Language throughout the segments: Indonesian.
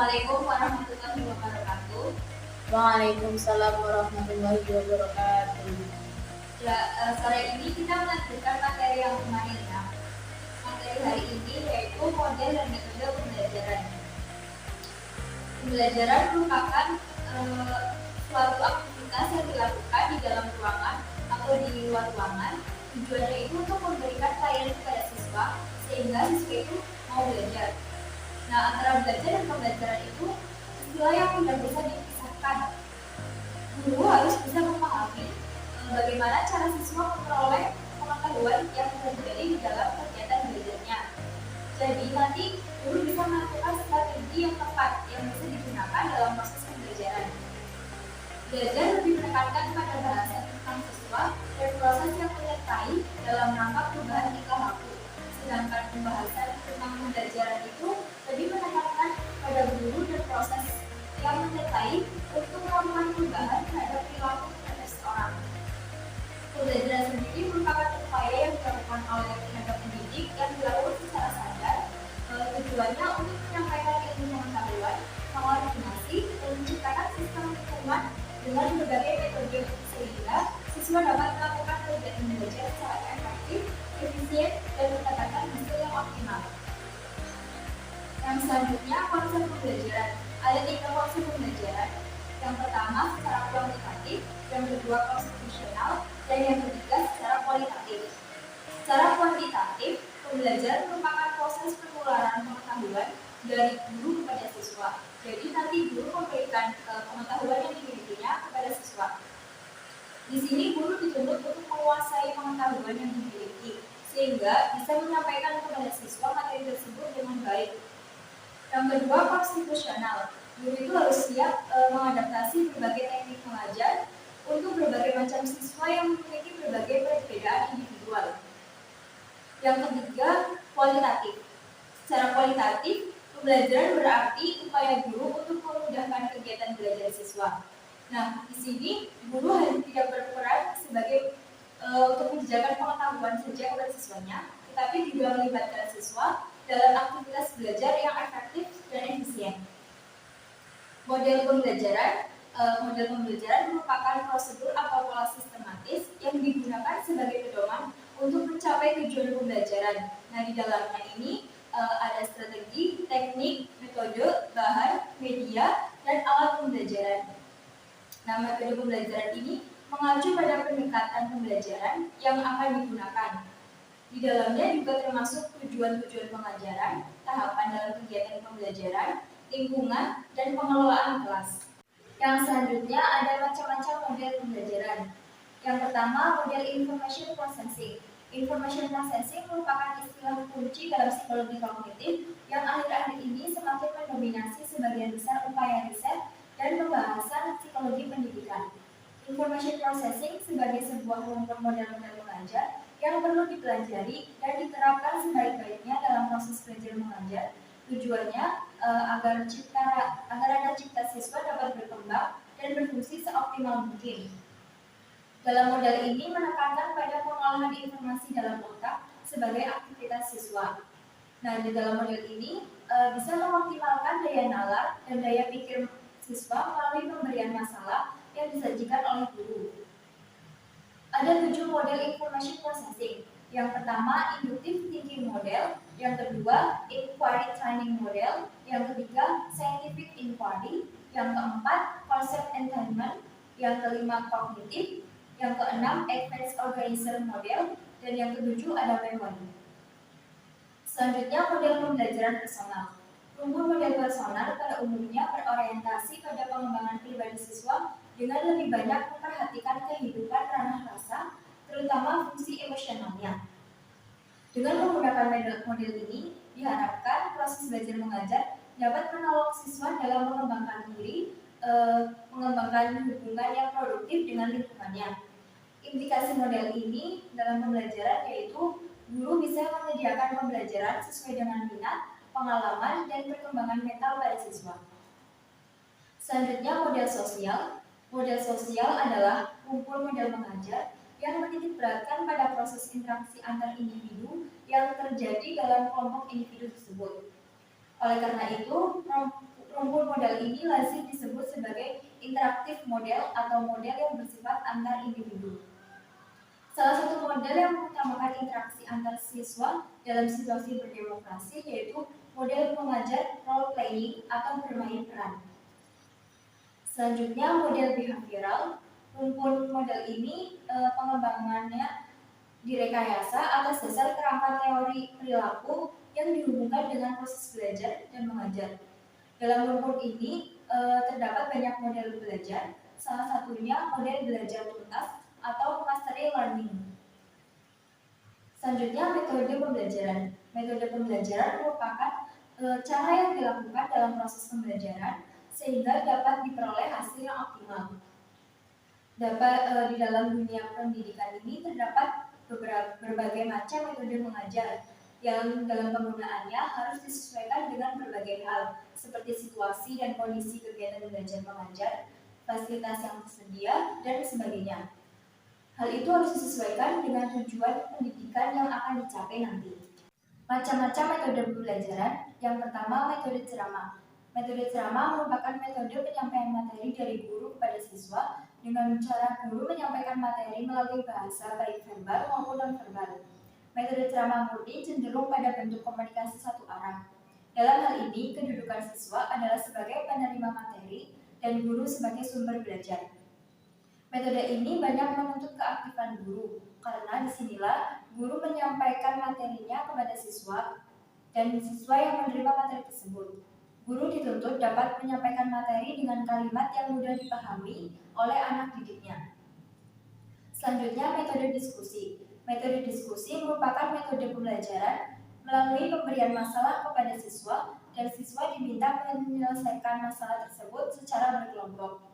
Assalamualaikum warahmatullahi wabarakatuh. Waalaikumsalam warahmatullahi wabarakatuh. Sore ini kita melanjutkan materi yang kemarin ya. Materi hari ini yaitu model dan metode pembelajaran. Pembelajaran merupakan suatu aktivitas yang dilakukan di dalam ruangan atau di luar ruangan. Tujuannya itu untuk memberikan pelayanan kepada siswa sehingga siswa itu mau belajar. Nah, antara belajar dan pembelajaran itu istilah yang tidak bisa dipisahkan. Guru harus bisa memahami bagaimana cara siswa memperoleh pengetahuan yang terjadi di dalam kegiatan belajarnya. Jadi nanti guru bisa melakukan strategi yang tepat yang bisa digunakan dalam proses pembelajaran. Belajar lebih menekankan pada bahasa tentang siswa dan proses yang menyertai dalam rangka perubahan tingkah laku. Sedangkan pembahasan tentang pembelajaran itu lebih menekankan pada guru dan proses yang menyertai untuk melakukan perubahan terhadap perilaku seseorang. Pembelajaran sendiri merupakan upaya yang dilakukan oleh tenaga pendidik yang dilakukan secara sadar. Tujuannya untuk menyampaikan ilmu pengetahuan, mengorientasi, dan menciptakan sistem lingkungan dengan berbagai metode sehingga siswa dapat melakukan kegiatan belajar secara efektif, efisien, dan mendapatkan hasil yang optimal. Yang selanjutnya, konsep pembelajaran. Ada 3 konsep pembelajaran. Yang pertama secara kuantitatif, yang kedua konstitusional, dan yang ketiga secara kualitatif. Secara kuantitatif, pembelajaran merupakan proses penularan pengetahuan dari guru kepada siswa. Jadi nanti guru memberikan pengetahuan yang dimilikinya kepada siswa. Di sini guru dituntut untuk menguasai pengetahuan yang dimiliki sehingga bisa menyampaikan kepada siswa materi tersebut dengan baik. Yang kedua, konstitusional. Guru itu harus siap mengadaptasi berbagai teknik mengajar untuk berbagai macam siswa yang memiliki berbagai perbedaan individual. Yang ketiga, kualitatif. Secara kualitatif, pembelajaran berarti upaya guru untuk memudahkan kegiatan belajar siswa. Nah, di sini guru hanya tidak berperan sebagai untuk menjaga pengetahuan saja kepada siswanya, tetapi juga melibatkan siswa dalam aktivitas belajar yang efektif dan efisien. Model pembelajaran merupakan prosedur atau pola sistematis yang digunakan sebagai pedoman untuk mencapai tujuan pembelajaran. Nah, di dalamnya ini ada strategi, teknik, metode, bahan, media, dan alat pembelajaran. Nah, metode pembelajaran ini mengacu pada pendekatan pembelajaran yang akan digunakan. Di dalamnya juga termasuk tujuan-tujuan pengajaran, tahapan dalam kegiatan pembelajaran, lingkungan, dan pengelolaan kelas. Yang selanjutnya ada macam-macam model pembelajaran. Yang pertama, model information processing. Information processing merupakan istilah kunci dalam psikologi kognitif yang akhir-akhir ini semakin mendominasi sebagian besar upaya riset dan pembahasan psikologi pendidikan. Information processing sebagai sebuah kelompok model-model mengajar yang perlu dipelajari dan diterapkan sebaik-baiknya dalam proses belajar mengajar. Tujuannya agar ada cipta siswa dapat berkembang dan berfungsi seoptimal mungkin. Dalam model ini menekankan pada pengolahan informasi dalam otak sebagai aktivitas siswa. Nah, di dalam model ini bisa mengoptimalkan daya nalar dan daya pikir siswa melalui pemberian masalah yang disajikan oleh guru. Ada 7 model information processing. Yang pertama, inductive thinking model. Yang kedua, inquiry training model. Yang ketiga, scientific inquiry. Yang keempat, concept entailment. Yang kelima, kognitif. Yang keenam, advanced organizer model. Dan yang ketujuh ada memory. Selanjutnya, model pembelajaran personal. Rumpun model personal pada umumnya berorientasi pada pengembangan pribadi siswa dengan lebih banyak memperhatikan kehidupan ranah rasa, terutama fungsi emosionalnya. Dengan menggunakan model ini, diharapkan proses belajar mengajar dapat menolong siswa dalam mengembangkan diri, mengembangkan hubungan yang produktif dengan lingkungannya. Implikasi model ini dalam pembelajaran yaitu guru bisa menyediakan pembelajaran sesuai dengan minat, pengalaman, dan perkembangan mental pada siswa. Selanjutnya, model sosial. Model sosial adalah kumpul model mengajar yang menitikberatkan pada proses interaksi antar individu yang terjadi dalam kelompok individu tersebut. Oleh karena itu, Rumpun model ini lazim disebut sebagai interaktif model atau model yang bersifat antar individu. Salah satu model yang mengutamakan interaksi antar siswa dalam situasi berdemokrasi yaitu model pengajar role playing atau bermain peran. Selanjutnya model behavioral. Rumpun model ini pengembangannya direkayasa atas dasar kerangka teori perilaku yang dihubungkan dengan proses belajar dan mengajar. Dalam rumpun ini terdapat banyak model belajar, salah satunya model belajar tuntas atau mastery learning. Selanjutnya metode pembelajaran. Metode pembelajaran merupakan cara yang dilakukan dalam proses pembelajaran sehingga dapat diperoleh hasil yang optimal. Di dalam dunia pendidikan ini terdapat berbagai macam metode mengajar yang dalam penggunaannya harus disesuaikan dengan berbagai hal seperti situasi dan kondisi kegiatan belajar mengajar, fasilitas yang tersedia, dan sebagainya. Hal itu harus disesuaikan dengan tujuan pendidikan yang akan dicapai nanti. Macam-macam metode pembelajaran. Yang pertama, metode ceramah. Metode ceramah merupakan metode penyampaian materi dari guru kepada siswa dengan cara guru menyampaikan materi melalui bahasa baik verbal maupun non-verbal. Metode ceramah murni cenderung pada bentuk komunikasi satu arah. Dalam hal ini, kedudukan siswa adalah sebagai penerima materi dan guru sebagai sumber belajar. Metode ini banyak menuntut keaktifan guru, karena disinilah guru menyampaikan materinya kepada siswa dan siswa yang menerima materi tersebut. Guru dituntut dapat menyampaikan materi dengan kalimat yang mudah dipahami oleh anak didiknya. Selanjutnya, metode diskusi. Metode diskusi merupakan metode pembelajaran melalui pemberian masalah kepada siswa dan siswa diminta menyelesaikan masalah tersebut secara berkelompok.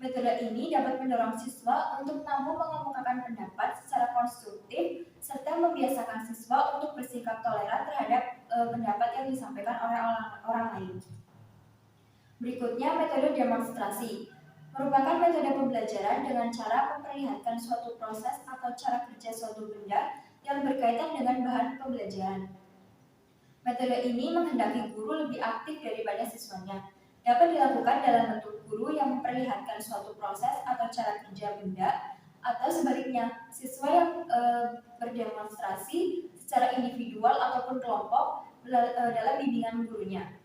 Metode ini dapat mendorong siswa untuk mampu mengemukakan pendapat secara konstruktif serta membiasakan siswa untuk bersikap toleran terhadap pendapat yang disampaikan oleh orang lain. Berikutnya, metode demonstrasi merupakan metode pembelajaran dengan cara memperlihatkan suatu proses atau cara kerja suatu benda yang berkaitan dengan bahan pembelajaran. Metode ini menghendaki guru lebih aktif daripada siswanya. Dapat dilakukan dalam bentuk guru yang memperlihatkan suatu proses atau cara kerja benda, atau sebaliknya, siswa yang berdemonstrasi secara individual ataupun kelompok dalam bimbingan gurunya.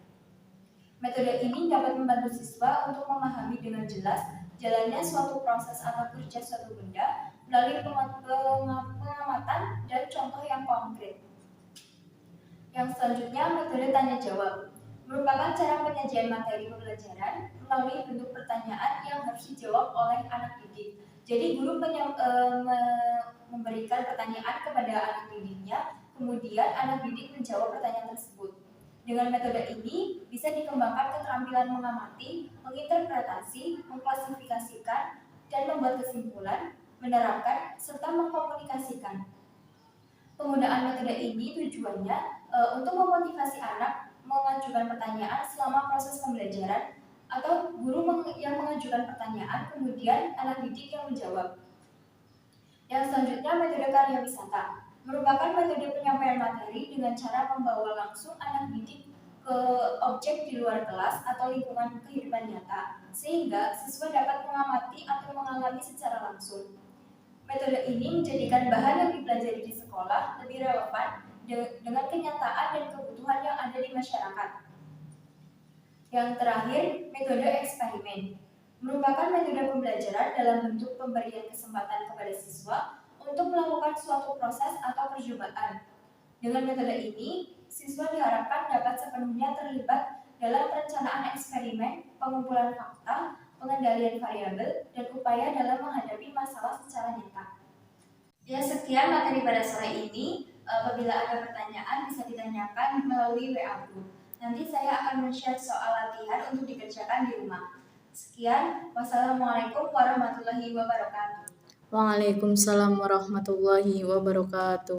Metode ini dapat membantu siswa untuk memahami dengan jelas jalannya suatu proses atau kerja suatu benda melalui pengamatan dan contoh yang konkret. Yang selanjutnya, metode tanya jawab merupakan cara penyajian materi pembelajaran melalui bentuk pertanyaan yang harus dijawab oleh anak didik. Jadi guru memberikan pertanyaan kepada anak didiknya, kemudian anak didik menjawab pertanyaan tersebut. Dengan metode ini bisa dikembangkan keterampilan mengamati, menginterpretasi, mengklasifikasikan, dan membuat kesimpulan, menerapkan, serta mengkomunikasikan. Penggunaan metode ini tujuannya untuk memotivasi anak mengajukan pertanyaan selama proses pembelajaran atau guru yang mengajukan pertanyaan kemudian anak didik yang menjawab. Yang selanjutnya, metode karya wisata merupakan metode penyampaian materi dengan cara membawa langsung anak didik ke objek di luar kelas atau lingkungan kehidupan nyata sehingga siswa dapat mengamati atau mengalami secara langsung. Metode ini menjadikan bahan yang dipelajari di sekolah lebih relevan dengan kenyataan dan kebutuhan yang ada di masyarakat. Yang terakhir, metode eksperimen merupakan metode pembelajaran dalam bentuk pemberian kesempatan kepada siswa untuk melakukan suatu proses atau percobaan. Dengan metode ini, siswa diharapkan dapat sepenuhnya terlibat dalam perencanaan eksperimen, pengumpulan fakta, pengendalian variabel, dan upaya dalam menghadapi masalah secara nyata. Ya, sekian materi pada sore ini. Apabila ada pertanyaan bisa ditanyakan melalui WA Group. Nanti saya akan men-share soal latihan untuk dikerjakan di rumah. Sekian, wassalamualaikum warahmatullahi wabarakatuh. Waalaikumsalam warahmatullahi wabarakatuh.